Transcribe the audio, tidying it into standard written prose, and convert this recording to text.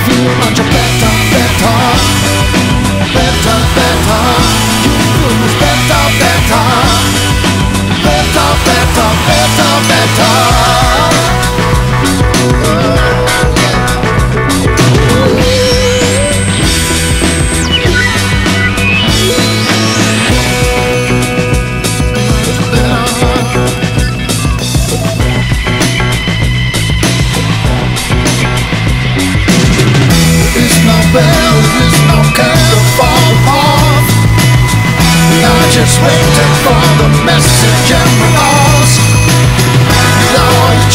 feel much better, better, better, better. You feel much better, better, better, better, better, better. Well, there's no kind to fall off. I'm just waiting for the message and the loss. Now you